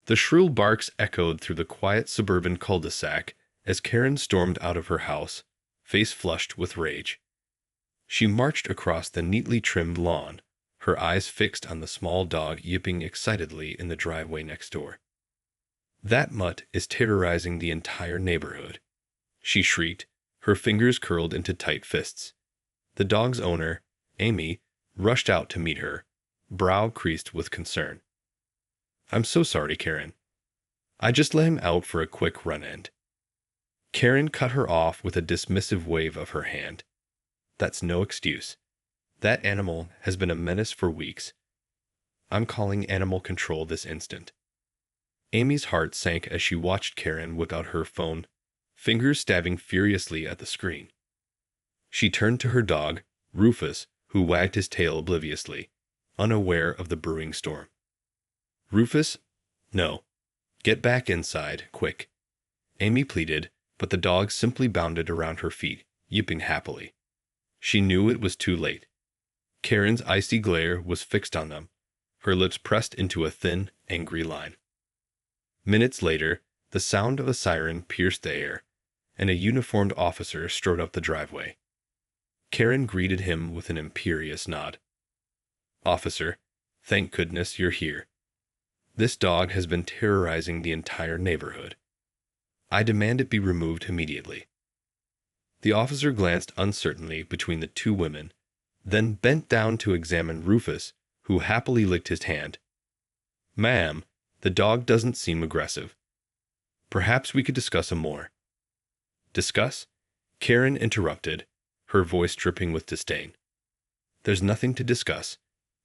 The shrill barks echoed through the quiet suburban cul-de-sac as Karen stormed out of her house, face flushed with rage. She marched across the neatly trimmed lawn, her eyes fixed on the small dog yipping excitedly in the driveway next door. "That mutt is terrorizing the entire neighborhood," she shrieked, her fingers curled into tight fists. The dog's owner, Amy, rushed out to meet her, brow creased with concern. "I'm so sorry, Karen. I just let him out for a quick run-end." Karen cut her off with a dismissive wave of her hand. "That's no excuse. That animal has been a menace for weeks. I'm calling animal control this instant." Amy's heart sank as she watched Karen whip out her phone, fingers stabbing furiously at the screen. She turned to her dog, Rufus, who wagged his tail obliviously, unaware of the brewing storm. "Rufus, no. Get back inside, quick," Amy pleaded, but the dog simply bounded around her feet, yipping happily. She knew it was too late. Karen's icy glare was fixed on them, her lips pressed into a thin, angry line. Minutes later, the sound of a siren pierced the air, and a uniformed officer strode up the driveway. Karen greeted him with an imperious nod. "Officer, thank goodness you're here. This dog has been terrorizing the entire neighborhood. I demand it be removed immediately." The officer glanced uncertainly between the two women, then bent down to examine Rufus, who happily licked his hand. "Ma'am, the dog doesn't seem aggressive. Perhaps we could discuss him more." "Discuss?" Karen interrupted, her voice dripping with disdain. "There's nothing to discuss.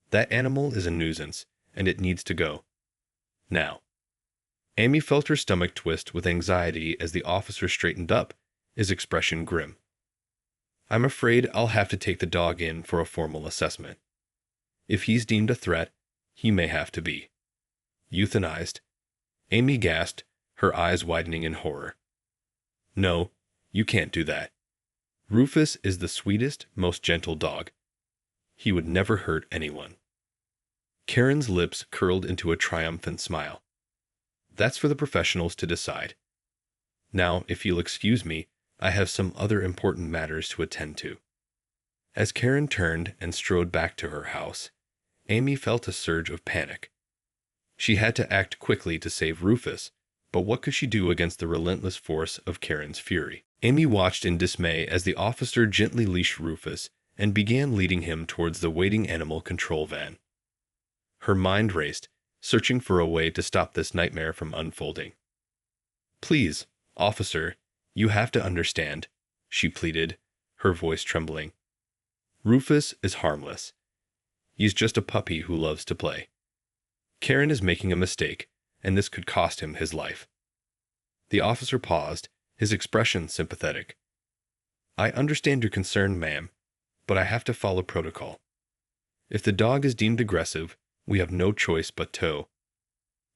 That animal is a nuisance, and it needs to go. Now." Amy felt her stomach twist with anxiety as the officer straightened up, his expression grim. "I'm afraid I'll have to take the dog in for a formal assessment. If he's deemed a threat, he may have to be euthanized." Amy gasped, her eyes widening in horror. "No, you can't do that. Rufus is the sweetest, most gentle dog. He would never hurt anyone." Karen's lips curled into a triumphant smile. "That's for the professionals to decide. Now, if you'll excuse me, I have some other important matters to attend to." As Karen turned and strode back to her house, Amy felt a surge of panic. She had to act quickly to save Rufus, but what could she do against the relentless force of Karen's fury? Amy watched in dismay as the officer gently leashed Rufus and began leading him towards the waiting animal control van. Her mind raced, searching for a way to stop this nightmare from unfolding. "Please, officer, you have to understand," she pleaded, her voice trembling. "Rufus is harmless. He's just a puppy who loves to play. Karen is making a mistake, and this could cost him his life." The officer paused, his expression sympathetic. "I understand your concern, ma'am, but I have to follow protocol. If the dog is deemed aggressive, we have no choice but to—"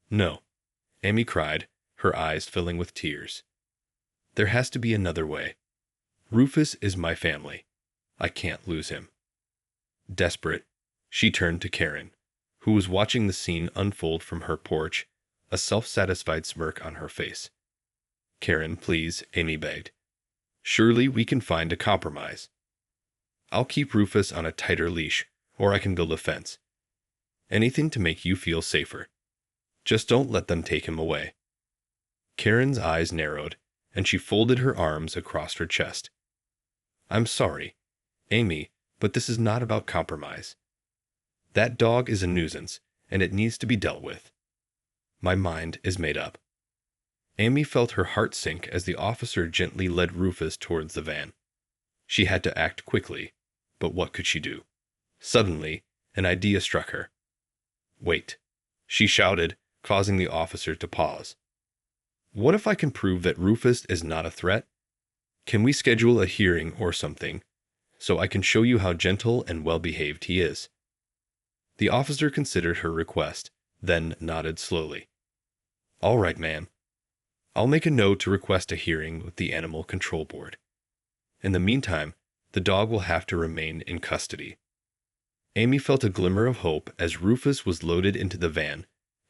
"No," Amy cried, her eyes filling with tears. "There has to be another way. Rufus is my family. I can't lose him." Desperate, she turned to Karen, who was watching the scene unfold from her porch, a self-satisfied smirk on her face. "Karen, please," Amy begged. "Surely we can find a compromise. I'll keep Rufus on a tighter leash, or I can build a fence. Anything to make you feel safer. Just don't let them take him away." Karen's eyes narrowed, and she folded her arms across her chest. "I'm sorry, Amy, but this is not about compromise. That dog is a nuisance, and it needs to be dealt with. My mind is made up." Amy felt her heart sink as the officer gently led Rufus towards the van. She had to act quickly, but what could she do? Suddenly, an idea struck her. "Wait," she shouted, causing the officer to pause. "What if I can prove that Rufus is not a threat? Can we schedule a hearing or something, so I can show you how gentle and well-behaved he is?" The officer considered her request, then nodded slowly. "All right, ma'am. I'll make a note to request a hearing with the Animal Control Board. In the meantime, the dog will have to remain in custody." Amy felt a glimmer of hope as Rufus was loaded into the van,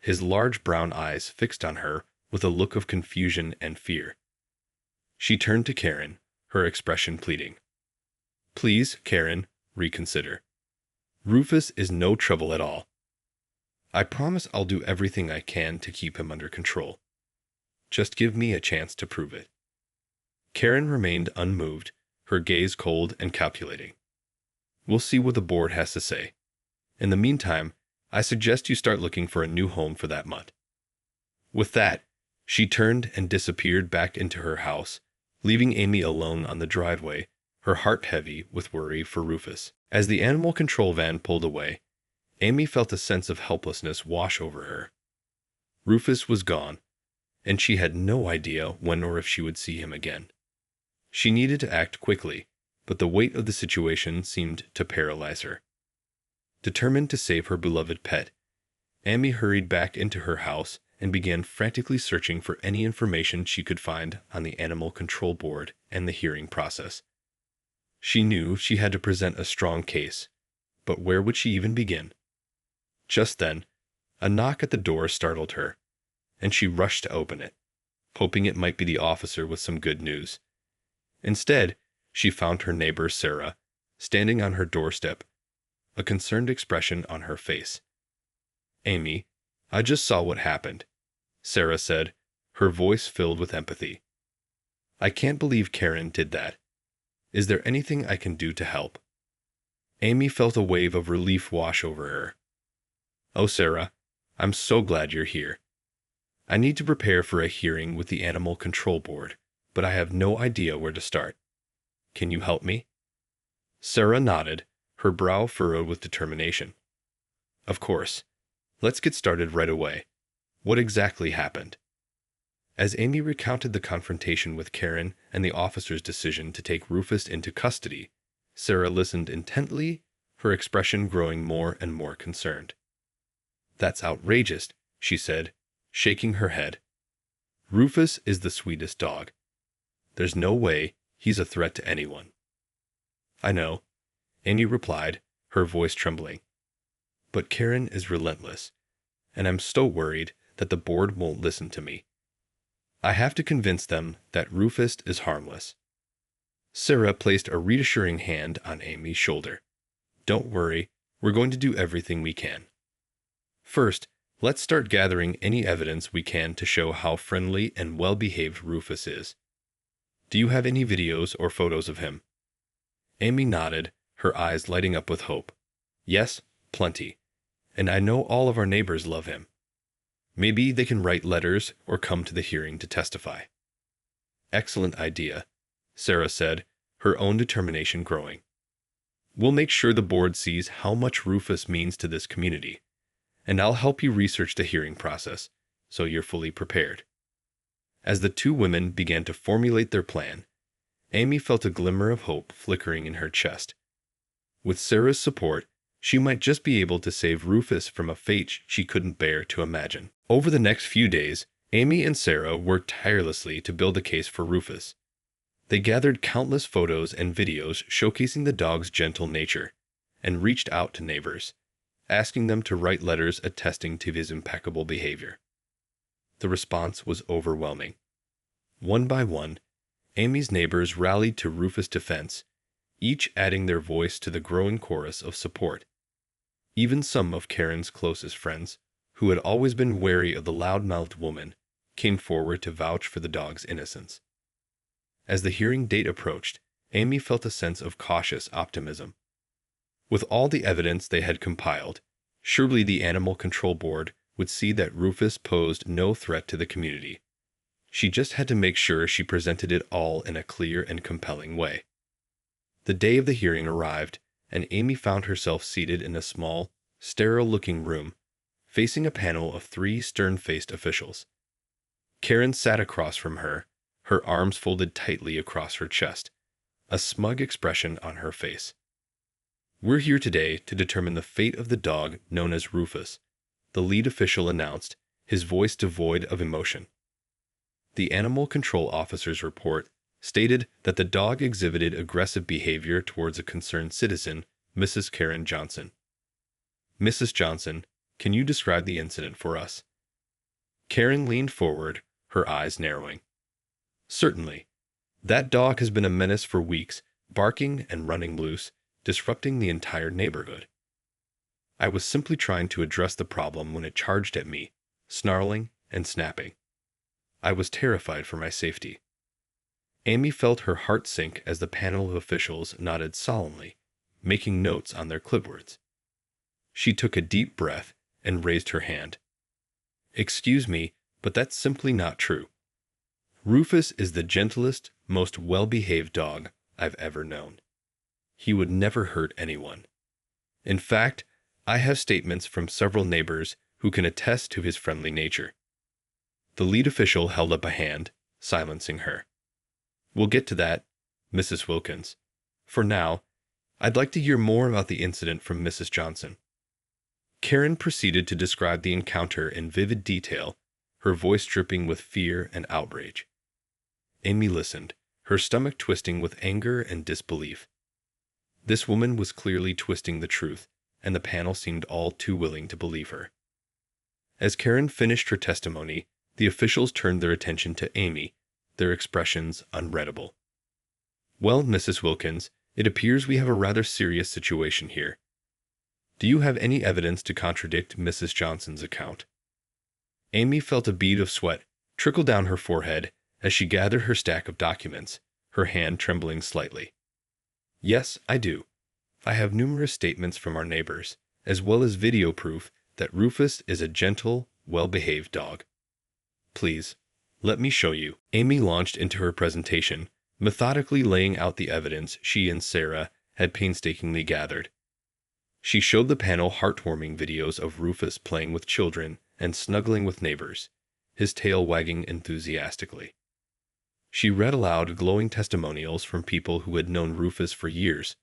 his large brown eyes fixed on her with a look of confusion and fear. She turned to Karen, her expression pleading. "Please, Karen, reconsider. Rufus is no trouble at all. I promise I'll do everything I can to keep him under control. Just give me a chance to prove it." Karen remained unmoved, her gaze cold and calculating. "We'll see what the board has to say. In the meantime, I suggest you start looking for a new home for that mutt." With that, she turned and disappeared back into her house, leaving Amy alone on the driveway, her heart heavy with worry for Rufus. As the animal control van pulled away, Amy felt a sense of helplessness wash over her. Rufus was gone, and she had no idea when or if she would see him again. She needed to act quickly, but the weight of the situation seemed to paralyze her. Determined to save her beloved pet, Amy hurried back into her house and began frantically searching for any information she could find on the animal control board and the hearing process. She knew she had to present a strong case, but where would she even begin? Just then, a knock at the door startled her, and she rushed to open it, hoping it might be the officer with some good news. Instead, she found her neighbor Sarah, standing on her doorstep, a concerned expression on her face. "Amy, I just saw what happened," Sarah said, her voice filled with empathy. "I can't believe Karen did that. Is there anything I can do to help?" Amy felt a wave of relief wash over her. "Oh, Sarah, I'm so glad you're here. I need to prepare for a hearing with the Animal Control Board, but I have no idea where to start. Can you help me?" Sarah nodded, her brow furrowed with determination. "Of course. Let's get started right away. What exactly happened?" As Amy recounted the confrontation with Karen and the officer's decision to take Rufus into custody, Sarah listened intently, her expression growing more and more concerned. "That's outrageous," she said, shaking her head. "Rufus is the sweetest dog. There's no way he's a threat to anyone." "I know," Amy replied, her voice trembling. "But Karen is relentless, and I'm so worried that the board won't listen to me. I have to convince them that Rufus is harmless." Sarah placed a reassuring hand on Amy's shoulder. "Don't worry, we're going to do everything we can. First, let's start gathering any evidence we can to show how friendly and well-behaved Rufus is. Do you have any videos or photos of him?" Amy nodded, her eyes lighting up with hope. "Yes, plenty. And I know all of our neighbors love him. Maybe they can write letters or come to the hearing to testify." "Excellent idea," Sarah said, her own determination growing. "We'll make sure the board sees how much Rufus means to this community, and I'll help you research the hearing process so you're fully prepared." As the two women began to formulate their plan, Amy felt a glimmer of hope flickering in her chest. With Sarah's support, she might just be able to save Rufus from a fate she couldn't bear to imagine. Over the next few days, Amy and Sarah worked tirelessly to build a case for Rufus. They gathered countless photos and videos showcasing the dog's gentle nature, and reached out to neighbors, asking them to write letters attesting to his impeccable behavior. The response was overwhelming. One by one, Amy's neighbors rallied to Rufus' defense, each adding their voice to the growing chorus of support. Even some of Karen's closest friends, who had always been wary of the loud-mouthed woman, came forward to vouch for the dog's innocence. As the hearing date approached, Amy felt a sense of cautious optimism. With all the evidence they had compiled, surely the Animal Control Board would see that Rufus posed no threat to the community. She just had to make sure she presented it all in a clear and compelling way. The day of the hearing arrived, and Amy found herself seated in a small, sterile-looking room, facing a panel of 3 stern-faced officials. Karen sat across from her, her arms folded tightly across her chest, a smug expression on her face. "We're here today to determine the fate of the dog known as Rufus," the lead official announced, his voice devoid of emotion. The animal control officer's report stated that the dog exhibited aggressive behavior towards a concerned citizen, Mrs. Karen Johnson. "Mrs. Johnson, can you describe the incident for us?" Karen leaned forward, her eyes narrowing. Certainly. That dog has been a menace for weeks, barking and running loose, disrupting the entire neighborhood. I was simply trying to address the problem when it charged at me, snarling and snapping. I was terrified for my safety. Amy felt her heart sink as the panel of officials nodded solemnly, making notes on their clipboards. She took a deep breath and raised her hand. Excuse me, but that's simply not true. Rufus is the gentlest, most well-behaved dog I've ever known. He would never hurt anyone. In fact, I have statements from several neighbors who can attest to his friendly nature. The lead official held up a hand, silencing her. We'll get to that, Mrs. Wilkins. For now, I'd like to hear more about the incident from Mrs. Johnson. Karen proceeded to describe the encounter in vivid detail, her voice dripping with fear and outrage. Amy listened, her stomach twisting with anger and disbelief. This woman was clearly twisting the truth, and the panel seemed all too willing to believe her. As Karen finished her testimony, the officials turned their attention to Amy, their expressions unreadable. Well, Mrs. Wilkins, it appears we have a rather serious situation here. Do you have any evidence to contradict Mrs. Johnson's account? Amy felt a bead of sweat trickle down her forehead as she gathered her stack of documents, her hand trembling slightly. Yes, I do. I have numerous statements from our neighbors, as well as video proof that Rufus is a gentle, well-behaved dog. Please, let me show you. Amy launched into her presentation, methodically laying out the evidence she and Sarah had painstakingly gathered. She showed the panel heartwarming videos of Rufus playing with children and snuggling with neighbors, his tail wagging enthusiastically. She read aloud glowing testimonials from people who had known Rufus for years,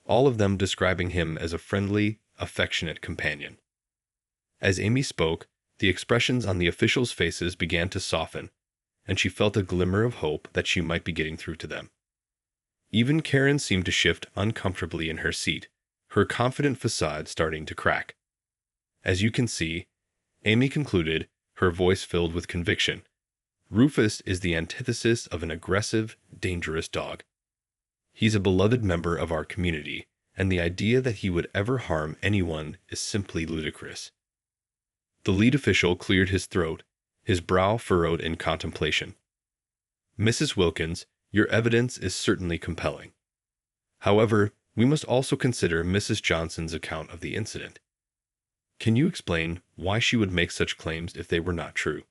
all of them describing him as a friendly, affectionate companion. As Amy spoke, the expressions on the officials' faces began to soften, and she felt a glimmer of hope that she might be getting through to them. Even Karen seemed to shift uncomfortably in her seat, her confident facade starting to crack. As you can see, Amy concluded, her voice filled with conviction, Rufus is the antithesis of an aggressive, dangerous dog. He's a beloved member of our community, and the idea that he would ever harm anyone is simply ludicrous. The lead official cleared his throat, his brow furrowed in contemplation. Mrs. Wilkins, your evidence is certainly compelling. However, we must also consider Mrs. Johnson's account of the incident. Can you explain why she would make such claims if they were not true?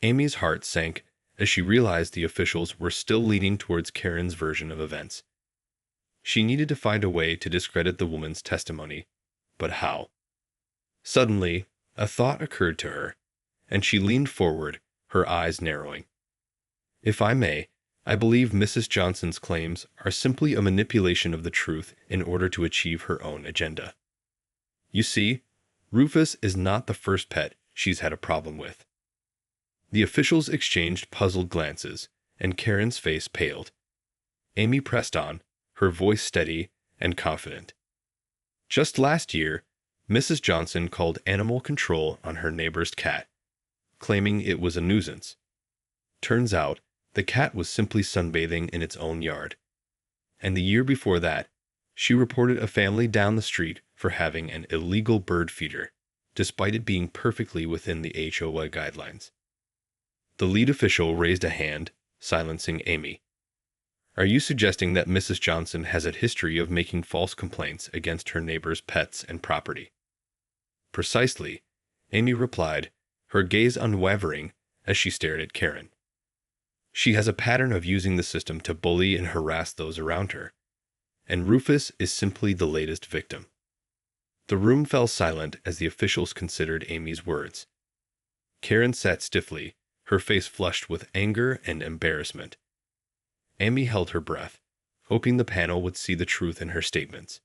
Amy's heart sank as she realized the officials were still leaning towards Karen's version of events. She needed to find a way to discredit the woman's testimony, but how? Suddenly, a thought occurred to her, and she leaned forward, her eyes narrowing. If I may, I believe Mrs. Johnson's claims are simply a manipulation of the truth in order to achieve her own agenda. You see, Rufus is not the first pet she's had a problem with. The officials exchanged puzzled glances, and Karen's face paled. Amy pressed on, her voice steady and confident. Just last year, Mrs. Johnson called animal control on her neighbor's cat, claiming it was a nuisance. Turns out, the cat was simply sunbathing in its own yard. And the year before that, she reported a family down the street for having an illegal bird feeder, despite it being perfectly within the HOA guidelines. The lead official raised a hand, silencing Amy. Are you suggesting that Mrs. Johnson has a history of making false complaints against her neighbor's pets and property? Precisely, Amy replied, her gaze unwavering as she stared at Karen. She has a pattern of using the system to bully and harass those around her, and Rufus is simply the latest victim. The room fell silent as the officials considered Amy's words. Karen sat stiffly, her face flushed with anger and embarrassment. Amy held her breath, hoping the panel would see the truth in her statements.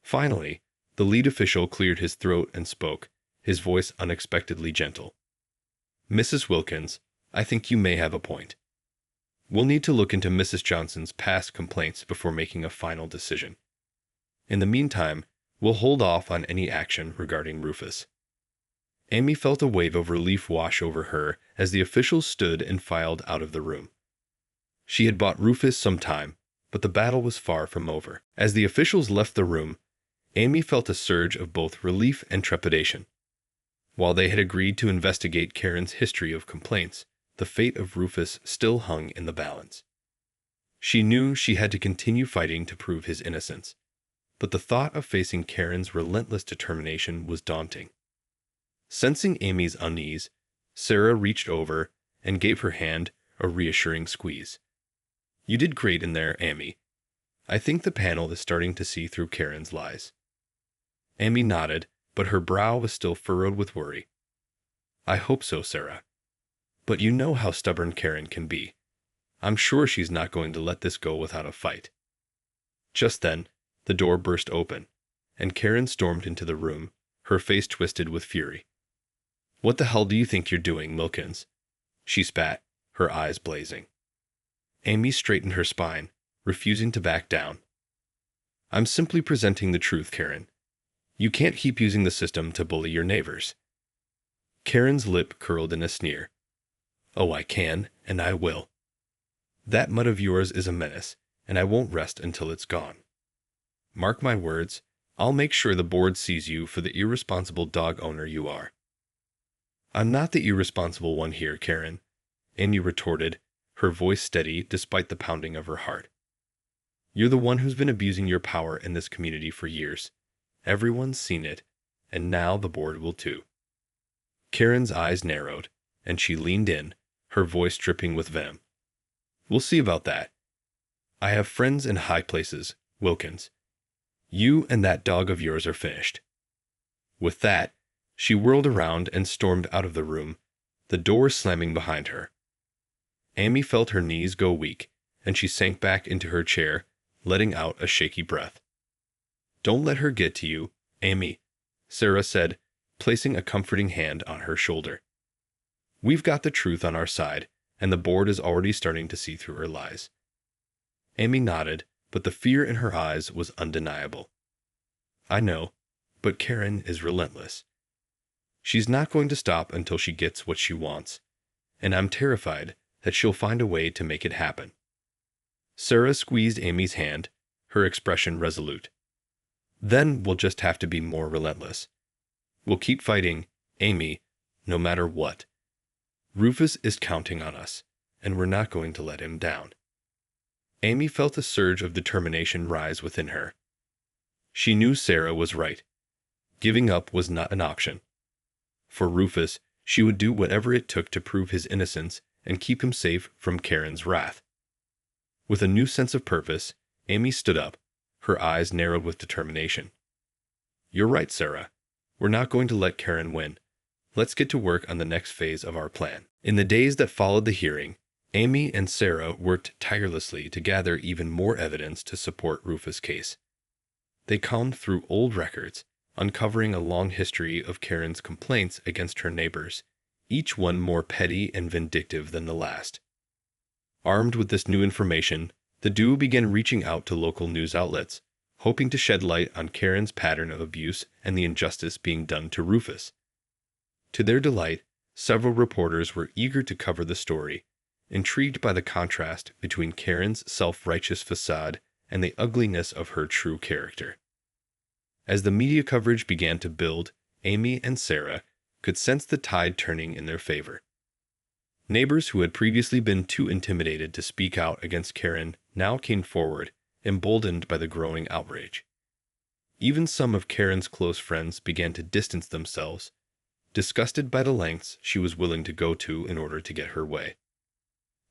Finally, the lead official cleared his throat and spoke, his voice unexpectedly gentle. Mrs. Wilkins, I think you may have a point. We'll need to look into Mrs. Johnson's past complaints before making a final decision. In the meantime, we'll hold off on any action regarding Rufus. Amy felt a wave of relief wash over her as the officials stood and filed out of the room. She had bought Rufus some time, but the battle was far from over. As the officials left the room, Amy felt a surge of both relief and trepidation. While they had agreed to investigate Karen's history of complaints, the fate of Rufus still hung in the balance. She knew she had to continue fighting to prove his innocence, but the thought of facing Karen's relentless determination was daunting. Sensing Amy's unease, Sarah reached over and gave her hand a reassuring squeeze. "You did great in there, Amy. I think the panel is starting to see through Karen's lies." Amy nodded, but her brow was still furrowed with worry. "I hope so, Sarah. But you know how stubborn Karen can be. I'm sure she's not going to let this go without a fight." Just then, the door burst open, and Karen stormed into the room, her face twisted with fury. "What the hell do you think you're doing, Milkins?" she spat, her eyes blazing. Amy straightened her spine, refusing to back down. "I'm simply presenting the truth, Karen. You can't keep using the system to bully your neighbors." Karen's lip curled in a sneer. "Oh, I can, and I will. That mud of yours is a menace, and I won't rest until it's gone. Mark my words, I'll make sure the board sees you for the irresponsible dog owner you are." "I'm not the irresponsible one here, Karen," Amy retorted, her voice steady despite the pounding of her heart. "You're the one who's been abusing your power in this community for years. Everyone's seen it, and now the board will too." Karen's eyes narrowed, and she leaned in, her voice dripping with venom. "We'll see about that. I have friends in high places, Wilkins. You and that dog of yours are finished." With that, she whirled around and stormed out of the room, the door slamming behind her. Amy felt her knees go weak, and she sank back into her chair, letting out a shaky breath. "Don't let her get to you, Amy," Sarah said, placing a comforting hand on her shoulder. "We've got the truth on our side, and the board is already starting to see through her lies." Amy nodded, but the fear in her eyes was undeniable. "I know, but Karen is relentless. She's not going to stop until she gets what she wants, and I'm terrified that she'll find a way to make it happen." Sarah squeezed Amy's hand, her expression resolute. "Then we'll just have to be more relentless. We'll keep fighting, Amy, no matter what. Rufus is counting on us, and we're not going to let him down." Amy felt a surge of determination rise within her. She knew Sarah was right. Giving up was not an option. For Rufus, she would do whatever it took to prove his innocence and keep him safe from Karen's wrath. With a new sense of purpose, Amy stood up, her eyes narrowed with determination. "You're right, Sarah. We're not going to let Karen win. Let's get to work on the next phase of our plan." In the days that followed the hearing, Amy and Sarah worked tirelessly to gather even more evidence to support Rufus' case. They combed through old records, uncovering a long history of Karen's complaints against her neighbors, each one more petty and vindictive than the last. Armed with this new information, the duo began reaching out to local news outlets, hoping to shed light on Karen's pattern of abuse and the injustice being done to Rufus. To their delight, several reporters were eager to cover the story, intrigued by the contrast between Karen's self-righteous facade and the ugliness of her true character. As the media coverage began to build, Amy and Sarah could sense the tide turning in their favor. Neighbors who had previously been too intimidated to speak out against Karen now came forward, emboldened by the growing outrage. Even some of Karen's close friends began to distance themselves, disgusted by the lengths she was willing to go to in order to get her way.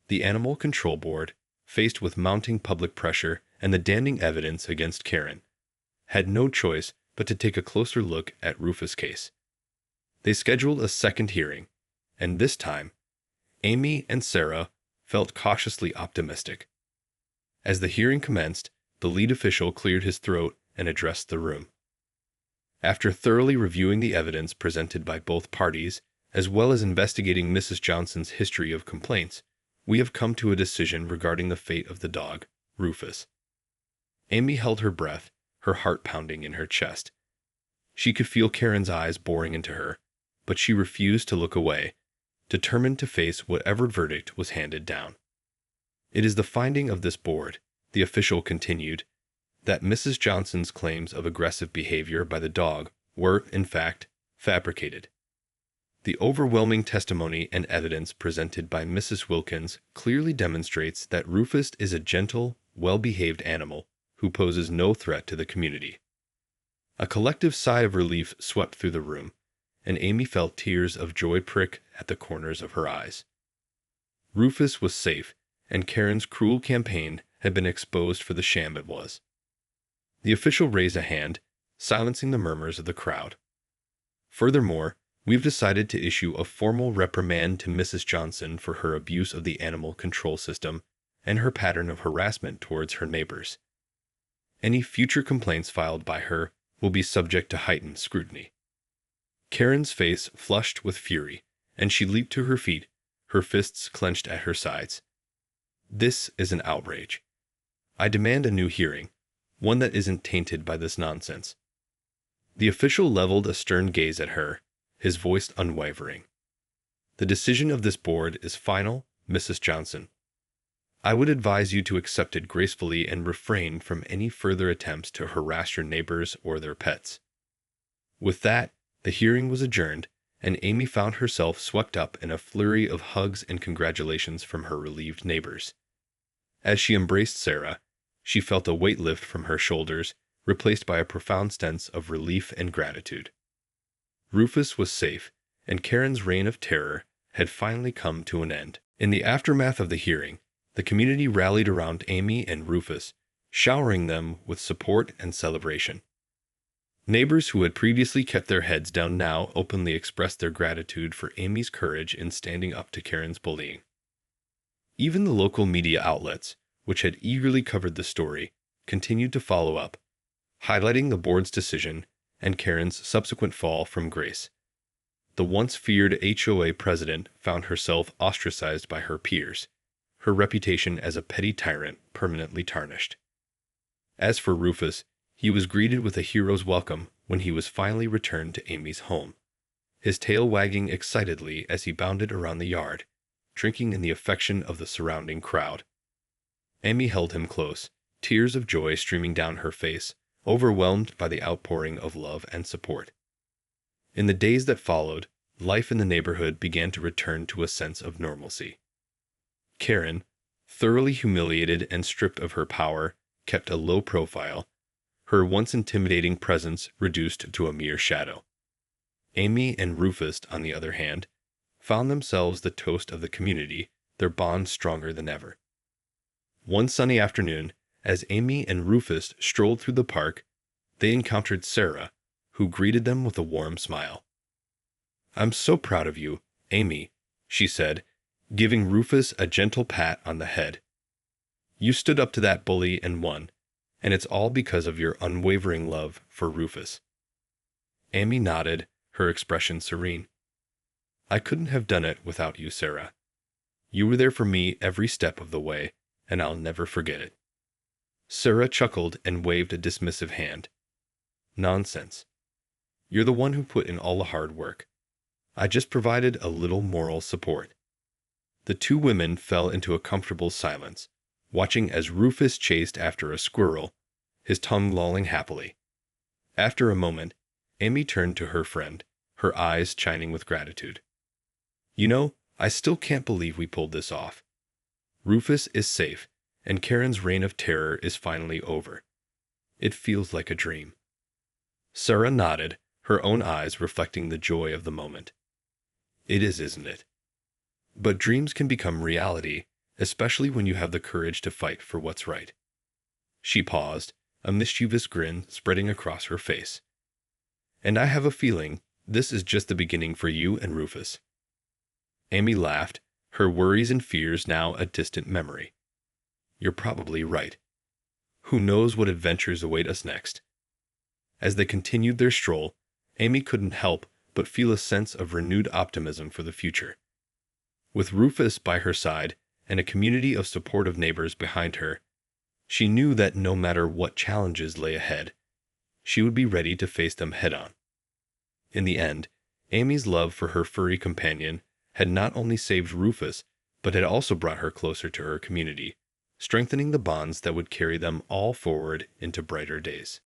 The Animal Control Board, faced with mounting public pressure and the damning evidence against Karen, had no choice but to take a closer look at Rufus' case. They scheduled a second hearing, and this time, Amy and Sarah felt cautiously optimistic. As the hearing commenced, the lead official cleared his throat and addressed the room. After thoroughly reviewing the evidence presented by both parties, as well as investigating Mrs. Johnson's history of complaints, we have come to a decision regarding the fate of the dog, Rufus. Amy held her breath, her heart pounding in her chest. She could feel Karen's eyes boring into her, but she refused to look away, determined to face whatever verdict was handed down. It is the finding of this board, the official continued, that Mrs. Johnson's claims of aggressive behavior by the dog were, in fact, fabricated. The overwhelming testimony and evidence presented by Mrs. Wilkins clearly demonstrates that Rufus is a gentle, well-behaved animal who poses no threat to the community. A collective sigh of relief swept through the room, and Amy felt tears of joy prick at the corners of her eyes. Rufus was safe, and Karen's cruel campaign had been exposed for the sham it was. The official raised a hand, silencing the murmurs of the crowd. Furthermore, we've decided to issue a formal reprimand to Mrs. Johnson for her abuse of the animal control system and her pattern of harassment towards her neighbors. Any future complaints filed by her will be subject to heightened scrutiny. Karen's face flushed with fury, and she leaped to her feet, her fists clenched at her sides. This is an outrage. I demand a new hearing, one that isn't tainted by this nonsense. The official leveled a stern gaze at her, his voice unwavering. The decision of this board is final, Mrs. Johnson. I would advise you to accept it gracefully and refrain from any further attempts to harass your neighbors or their pets. With that, the hearing was adjourned, and Amy found herself swept up in a flurry of hugs and congratulations from her relieved neighbors. As she embraced Sarah, she felt a weight lift from her shoulders, replaced by a profound sense of relief and gratitude. Rufus was safe, and Karen's reign of terror had finally come to an end. In the aftermath of the hearing, the community rallied around Amy and Rufus, showering them with support and celebration. Neighbors who had previously kept their heads down now openly expressed their gratitude for Amy's courage in standing up to Karen's bullying. Even the local media outlets, which had eagerly covered the story, continued to follow up, highlighting the board's decision and Karen's subsequent fall from grace. The once feared HOA president found herself ostracized by her peers, her reputation as a petty tyrant permanently tarnished. As for Rufus, he was greeted with a hero's welcome when he was finally returned to Amy's home, his tail wagging excitedly as he bounded around the yard, drinking in the affection of the surrounding crowd. Amy held him close, tears of joy streaming down her face, overwhelmed by the outpouring of love and support. In the days that followed, life in the neighborhood began to return to a sense of normalcy. Karen, thoroughly humiliated and stripped of her power, kept a low profile, her once intimidating presence reduced to a mere shadow. Amy and Rufus, on the other hand, found themselves the toast of the community, their bond stronger than ever. One sunny afternoon, as Amy and Rufus strolled through the park, they encountered Sarah, who greeted them with a warm smile. "I'm so proud of you, Amy," she said, giving Rufus a gentle pat on the head. "You stood up to that bully and won, and it's all because of your unwavering love for Rufus." Amy nodded, her expression serene. "I couldn't have done it without you, Sarah. You were there for me every step of the way, and I'll never forget it." Sarah chuckled and waved a dismissive hand. "Nonsense. You're the one who put in all the hard work. I just provided a little moral support." The two women fell into a comfortable silence, watching as Rufus chased after a squirrel, his tongue lolling happily. After a moment, Amy turned to her friend, her eyes shining with gratitude. "You know, I still can't believe we pulled this off. Rufus is safe, and Karen's reign of terror is finally over. It feels like a dream." Sarah nodded, her own eyes reflecting the joy of the moment. "It is, isn't it? But dreams can become reality, especially when you have the courage to fight for what's right." She paused, a mischievous grin spreading across her face. "And I have a feeling this is just the beginning for you and Rufus." Amy laughed, her worries and fears now a distant memory. "You're probably right. Who knows what adventures await us next?" As they continued their stroll, Amy couldn't help but feel a sense of renewed optimism for the future. With Rufus by her side and a community of supportive neighbors behind her, she knew that no matter what challenges lay ahead, she would be ready to face them head-on. In the end, Amy's love for her furry companion had not only saved Rufus, but had also brought her closer to her community, strengthening the bonds that would carry them all forward into brighter days.